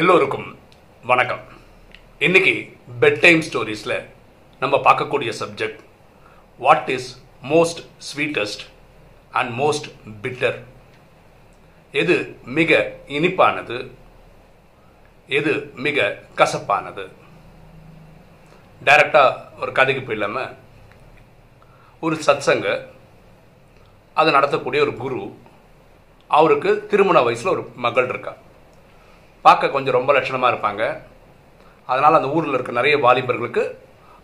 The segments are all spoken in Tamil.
எல்லோருக்கும் வணக்கம். இன்னைக்கு பெட் டைம் ஸ்டோரிஸில் நம்ம பார்க்கக்கூடிய subject what is most sweetest and most bitter. எது மிக இனிப்பானது, எது மிக கசப்பானது. டைரக்டாக ஒரு கதைக்கு போயிடாமல் ஒரு சத்சங்க அதை நடத்தக்கூடிய ஒரு குரு, அவருக்கு திருமண வயசில் ஒரு மகள் இருக்கா. பார்க்க கொஞ்சம் ரொம்ப லட்சணமாக இருப்பாங்க. அதனால் அந்த ஊரில் இருக்க நிறைய வாலிபர்களுக்கு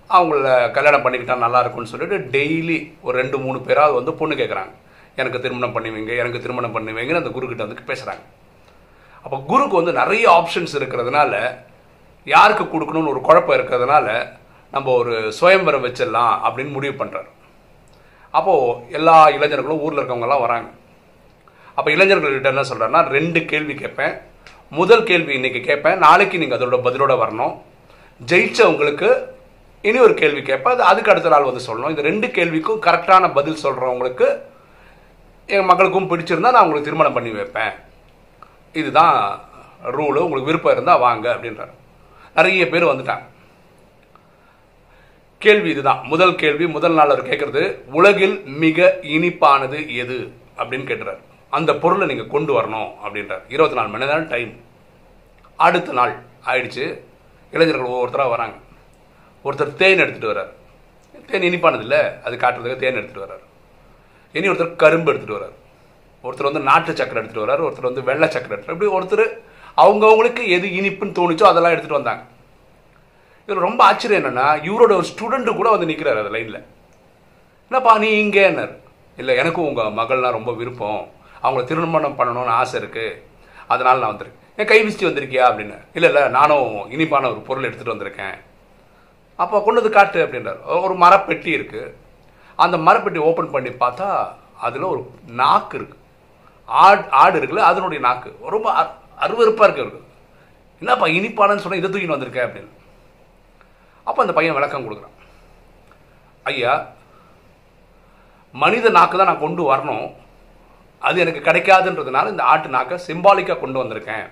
அவங்கள கல்யாணம் பண்ணிக்கிட்டால் நல்லா இருக்கும்னு சொல்லிட்டு டெய்லி ஒரு 2-3 பேராவது வந்து பொண்ணு கேட்குறாங்க. எனக்கு திருமணம் பண்ணுவீங்க, எனக்கு திருமணம் பண்ணுவீங்கன்னு அந்த குருக்கிட்ட வந்து பேசுகிறாங்க. அப்போ குருக்கு வந்து நிறைய ஆப்ஷன்ஸ் இருக்கிறதுனால யாருக்கு கொடுக்கணும்னு ஒரு குழப்பம் இருக்கிறதுனால நம்ம ஒரு சுயம்பரம் வச்சிடலாம் அப்படின்னு முடிவு பண்ணுறாரு. அப்போது எல்லா இளைஞர்களும் ஊரில் இருக்கவங்கெல்லாம் வராங்க. அப்போ இளைஞர்கள்கிட்ட என்ன சொல்கிறாருன்னா, 2 கேள்வி கேட்பேன். முதல் கேள்வி இன்னைக்கு கேட்பேன், நாளைக்கு நீங்கள் அதோட பதிலோட வரணும். ஜெயிச்சவங்களுக்கு இனி ஒரு கேள்வி கேட்பேன், அது அதுக்கு அடுத்த நாள் வந்து சொல்லணும். இந்த 2 கேள்விக்கும் கரெக்டான பதில் சொல்கிறவங்களுக்கு என் மகளுக்கும் பிடிச்சிருந்தா நான் உங்களுக்கு திருமணம் பண்ணி வைப்பேன். இதுதான் ரூலு, உங்களுக்கு விருப்பம் இருந்தால் வாங்க அப்படின்றாரு. நிறைய பேர் வந்துட்டாங்க. கேள்வி இதுதான். முதல் கேள்வி, முதல் நாள் அவர் கேட்கறது, உலகில் மிக இனிப்பானது எது அப்படின்னு கேட்டுறாரு. அந்த பொருளை நீங்கள் கொண்டு வரணும் அப்படின்றார். 24 மணி நேரம் டைம். அடுத்த நாள் ஆயிடுச்சு. இளைஞர்கள் ஒவ்வொருத்தராக வராங்க. ஒருத்தர் தேன் எடுத்துகிட்டு வர்றார். தேன் இனிப்பானது இல்லை, அது காட்டுறதுக்கு தேன் எடுத்துகிட்டு வர்றார். இனி ஒருத்தர் கரும்பு எடுத்துகிட்டு வர்றார். ஒருத்தர் வந்து நாட்டு சக்கரை எடுத்துகிட்டு வர்றார். ஒருத்தர் வந்து வெள்ளை சக்கரை எடுத்துகிட்டு. இப்படி ஒருத்தர் அவங்கவுங்களுக்கு எது இனிப்புன்னு தோணுச்சோ அதெல்லாம் எடுத்துகிட்டு வந்தாங்க. இதில் ரொம்ப ஆச்சரியம் என்னென்னா, இவரோட ஒரு ஸ்டூடெண்ட்டு கூட வந்து நிற்கிறார் அது லைனில். என்னப்பா நீ இங்கேன்னார். இல்லை, எனக்கும் உங்கள் மகள்லாம் ரொம்ப விருப்பம், அவங்கள திருமணம் பண்ணணும்னு ஆசை இருக்குது, அதனால் நான் வந்திருக்கேன். என் கை வீசிட்டு வந்திருக்கியா அப்படின்னு. இல்லை நானும் இனிப்பான ஒரு பொருள் எடுத்துகிட்டு வந்திருக்கேன். அப்போ கொண்டு வந்து காட்டு அப்படின்றார். ஒரு மரப்பெட்டி இருக்குது. அந்த மரப்பெட்டி ஓப்பன் பண்ணி பார்த்தா அதில் ஒரு நாக்கு இருக்குது. ஆடு இருக்குல்ல, அதனுடைய நாக்கு ரொம்ப அருவருப்பாக இருக்கு. என்னப்பா இனிப்பானன்னு சொன்னால் இதை தூக்கின்னு வந்திருக்கேன் அப்படின்னு. அப்போ அந்த பையன் விளக்கம் கொடுக்குறான். ஐயா, மனித நாக்கு தான் நான் கொண்டு வரணும், அது எனக்கு கிடைக்காதுன்றதுனால இந்த ஆட்டு நாக்கை சிம்பாலிக்காக கொண்டு வந்திருக்கேன்.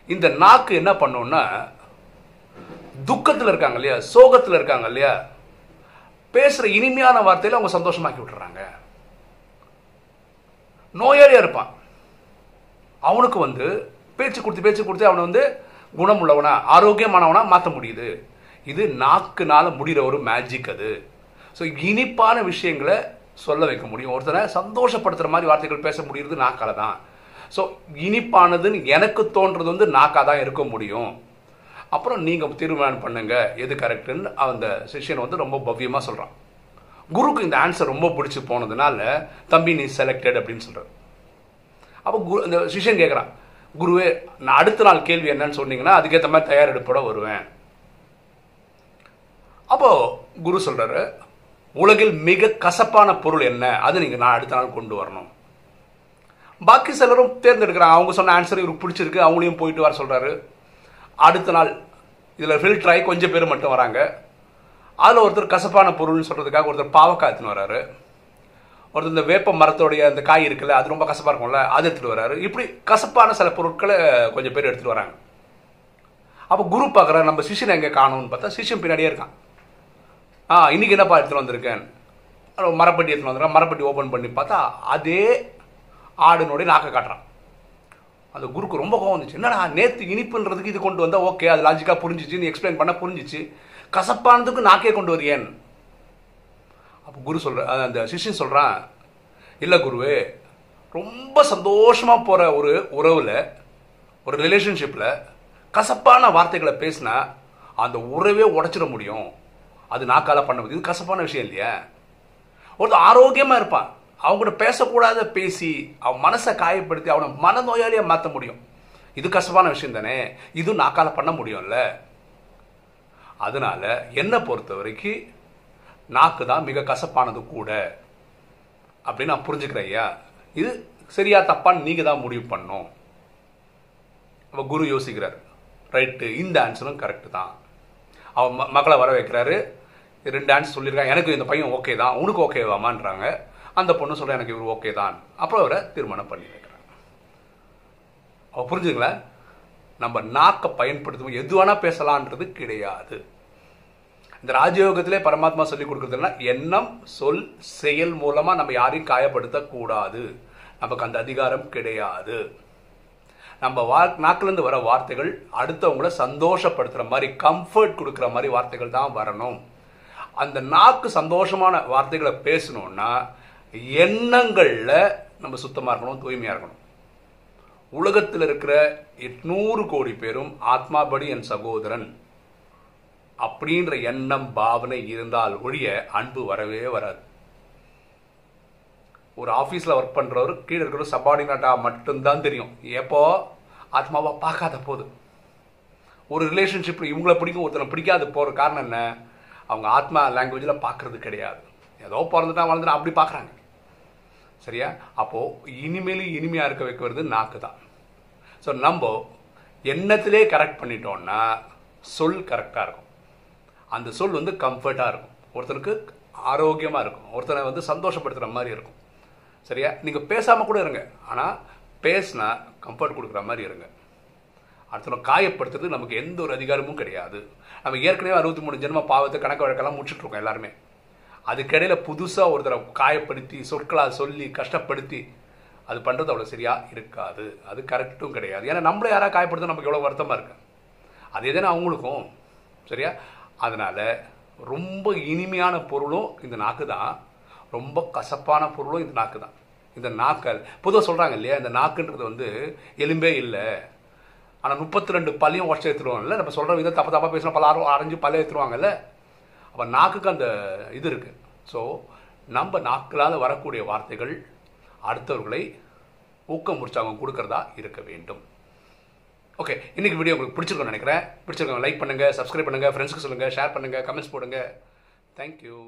இந்த நாக்கு என்ன பண்ணோன்னா, துக்கத்தில் இருக்காங்க இல்லையா, சோகத்தில் இருக்காங்க இல்லையா, பேசுகிற இனிமையான வார்த்தையில் அவங்க சந்தோஷமாக்கி விட்டுறாங்க. நோயாளியாக இருப்பான், அவனுக்கு வந்து பேச்சு கொடுத்து அவனை வந்து குணமுள்ளவனா ஆரோக்கியமானவனா மாற்ற முடியுது. இது நாக்குனால முடிகிற ஒரு மேஜிக் அது. ஸோ இனிப்பான விஷயங்களை சொல்ல வைக்க முடியும். ஒருத்தரை சந்தோஷப்படுத்துகிற மாதிரி வார்த்தைகள் பேச முடியுறது நாக்கால தான். ஸோ இனிப்பானதுன்னு எனக்கு தோன்றது வந்து நாக்காக தான் இருக்க முடியும். அப்புறம் நீங்கள் தீர்மானம் பண்ணுங்க எது கரெக்டுன்னு அந்த சிஷ்யன் வந்து ரொம்ப பவ்யமாக சொல்கிறான். குருக்கு இந்த ஆன்சர் ரொம்ப பிடிச்சி போனதுனால, தம்பி நீ செலக்டட் அப்படின்னு சொல்கிறார். அப்போ இந்த சிஷ்யன் கேட்குறான், குருவே நான் அடுத்த நாள் கேள்வி என்னன்னு சொன்னீங்கன்னா அதுக்கேற்ற மாதிரி தயாரெடுப்போட வருவேன். அப்போது குரு சொல்கிறாரு, உலகில் மிக கசப்பான பொருள் என்ன, அது நீங்கள் நான் அடுத்த நாள் கொண்டு வரணும். பாக்கி சிலரும் தேர்ந்தெடுக்கிறாங்க. அவங்க சொன்ன ஆன்சர் இவருக்கு பிடிச்சிருக்கு, அவங்களையும் போயிட்டு வர சொல்கிறாரு. அடுத்த நாள் இதில் ஃபில்டர் ஆகி கொஞ்சம் பேர் மட்டும் வராங்க. அதில் ஒருத்தர் கசப்பான பொருள்னு சொல்கிறதுக்காக ஒருத்தர் பாவக்காய் எடுத்துன்னு வராரு. ஒருத்தர் இந்த வேப்ப மரத்தோடைய அந்த காய் இருக்குல்ல, அது ரொம்ப கசப்பாக இருக்கும்ல, அது எடுத்துகிட்டு வராரு. இப்படி கசப்பான சில பொருட்களை கொஞ்சம் பேர் எடுத்துகிட்டு வராங்க. அப்போ குரு பார்க்குறாரு, நம்ம சிஷியன் எங்கே காணும்னு பார்த்தா சிஷியன் பின்னாடியே இருக்கான். இன்றைக்கி என்னப்பா எடுத்துகிட்டு வந்திருக்கேன், மரப்பட்டி எடுத்துகிட்டு வந்திருக்கேன். மரப்பட்டி ஓப்பன் பண்ணி பார்த்தா அதே ஆடுனுடைய நாக்கை காட்டுறான். அந்த குருக்கு ரொம்ப கோவம் வந்துச்சு. என்னடா நேற்று இனிப்புன்றதுக்கு இது கொண்டு வந்தால் ஓகே, அது லாஜிக்காக புரிஞ்சிச்சு, நீ எக்ஸ்பிளைன் பண்ண புரிஞ்சிச்சு, கசப்பானதுக்கு நாக்கே கொண்டு வரியேன். அப்போ குரு அந்த சிஷ்யன் சொல்கிறான், இல்லை குருவே, ரொம்ப சந்தோஷமாக போகிற ஒரு உறவில், ஒரு ரிலேஷன்ஷிப்பில் கசப்பான வார்த்தைகளை பேசினா அந்த உறவே உடைச்சிட முடியும். அது நாக்கால பண்ண முடியும். இது கசப்பான விஷயம் இல்லையா. ஒருத்தர் ஆரோக்கியமாக இருப்பான், அவங்க கூட பேசக்கூடாத பேசி அவன் மனசை காயப்படுத்தி அவனை மனநோயாளியாக மாற்ற முடியும். இது கசப்பான விஷயம் தானே, இது நாக்கால பண்ண முடியும்ல. அதனால என்னை பொறுத்த வரைக்கும் நாக்கு தான் மிக கசப்பானது கூட அப்படின்னு நான் புரிஞ்சுக்கிறேன். ஐயா, இது சரியா தப்பான்னு நீங்கள் தான் முடிவு பண்ணணும். அப்போ குரு யோசிக்கிறார், ரைட்டு, இந்த ஆன்சரும் கரெக்டு தான். அவன் மக்களை வர வைக்கிறாரு. 2 ஆன்சர் சொல்லியிருக்காங்க. எனக்கு இந்த பையன் ஓகே தான், உனக்கு ஓகேவாமான்றாங்க. அந்த பொண்ணு சொல்ல எனக்கு இவர் ஓகே தான். அப்புறம் அவரை திருமணம் பண்ணி வைக்கிறாங்க. அவள் புரிஞ்சுங்களேன், நம்ம நாக்கை பயன்படுத்துவோம், எது வேணா பேசலான்றது கிடையாது. இந்த ராஜயோகத்திலே பரமாத்மா சொல்லி கொடுக்குறதுன்னா எண்ணம் சொல் செயல் மூலமா நம்ம யாரையும் காயப்படுத்தக்கூடாது. நமக்கு அந்த அதிகாரம் கிடையாது. நம்ம நாக்கிலிருந்து வர வார்த்தைகள் அடுத்தவங்கள சந்தோஷப்படுத்துற மாதிரி, கம்ஃபர்ட் கொடுக்குற மாதிரி வார்த்தைகள் தான் வரணும். அந்த நாக்கு சந்தோஷமான வார்த்தைகளை பேசணும்னா எண்ணங்கள்ல நம்ம சுத்தமா இருக்கணும், தூய்மையா இருக்கணும். உலகத்தில் இருக்கிற 800 கோடி பேரும் ஆத்மாபடி என் சகோதரன் அப்படின்ற எண்ணம் பாவனை இருந்தால் ஒழிய அன்பு வரவே வராது. ஒரு ஆபீஸ்ல ஒர்க் பண்றவர் கீழே இருக்கிற சபார்டினேட்டா மட்டும்தான் தெரியும், எப்போ ஆத்மாவா பார்க்காத போது. ஒரு ரிலேஷன்ஷிப்ல இவங்களை பிடிக்கும், ஒருத்தனை பிடிக்காது போற காரணம் என்ன? அவங்க ஆத்மா லாங்குவேஜில் பார்க்கறது கிடையாது. ஏதோ பிறந்துட்டா வளர்ந்துட்டா அப்படி பார்க்குறாங்க. சரியா? அப்போ இனிமேலும் இனிமையாக இருக்க வைக்கிறது நாக்கு தான். ஸோ நம்ம எண்ணத்திலே கரெக்ட் பண்ணிட்டோம்னா சொல் கரெக்டாக இருக்கும். அந்த சொல் வந்து கம்ஃபர்ட்டாக இருக்கும், ஒருத்தனுக்கு ஆரோக்கியமாக இருக்கும், ஒருத்தனை சந்தோஷப்படுத்துகிற மாதிரி இருக்கும். சரியா? நீங்கள் பேசாமல் கூட இருங்க, ஆனால் பேசினா கம்ஃபர்ட் கொடுக்குற மாதிரி இருங்க. அடுத்த காயப்படுத்துறது நமக்கு எந்த ஒரு அதிகாரமும் கிடையாது. நம்ம ஏற்கனவே 63 ஜென்ம பாவத்தை கணக்கு வழக்கெல்லாம் முடிச்சுட்ருக்கோம் எல்லாருமே. அதுக்கிடையில் புதுசாக ஒருத்தரை காயப்படுத்தி சொற்களால் சொல்லி கஷ்டப்படுத்தி அது பண்ணுறது அவ்வளோ சரியாக இருக்காது. அது கரெக்டும் கிடையாது. ஏன்னா நம்மளை யாராவது காயப்படுத்த நமக்கு எவ்வளோ வருத்தமாக இருக்கு, அதே தானே அவங்களுக்கும். சரியா? அதனால் ரொம்ப இனிமையான பொருளும் இந்த நாக்கு தான், ரொம்ப கசப்பான பொருளும் இந்த நாக்கு தான். இந்த நாக்கள் பொதுவாக சொல்கிறாங்க இல்லையா, இந்த நாக்குன்றது எலும்பே இல்லை, ஆனால் 32 பல்லையும் உடச்சி எடுத்துருவாங்கல்ல. நம்ம சொல்கிற விதம் தப்பாக பேசினா பல அரைஞ்சு பல்ல எடுத்துருவாங்கல்ல. அப்போ நாக்குக்கு அந்த இது இருக்குது. ஸோ நம்ம நாக்களால் வரக்கூடிய வார்த்தைகள் அடுத்தவர்களை ஊக்கம் உற்சாகம் கொடுக்கறதா இருக்க வேண்டும். ஓகே, இன்னைக்கு வீடியோ உங்களுக்கு பிடிச்சிருக்கும்னு நினைக்கிறேன். பிடிச்சிருக்கோம் லைக் பண்ணுங்கள், சப்ஸ்கிரைப் பண்ணுங்கள், ஃப்ரெண்ட்ஸ்க்கு சொல்லுங்கள், ஷேர் பண்ணுங்கள், கமெண்ட்ஸ் போடுங்க. தேங்க்யூ.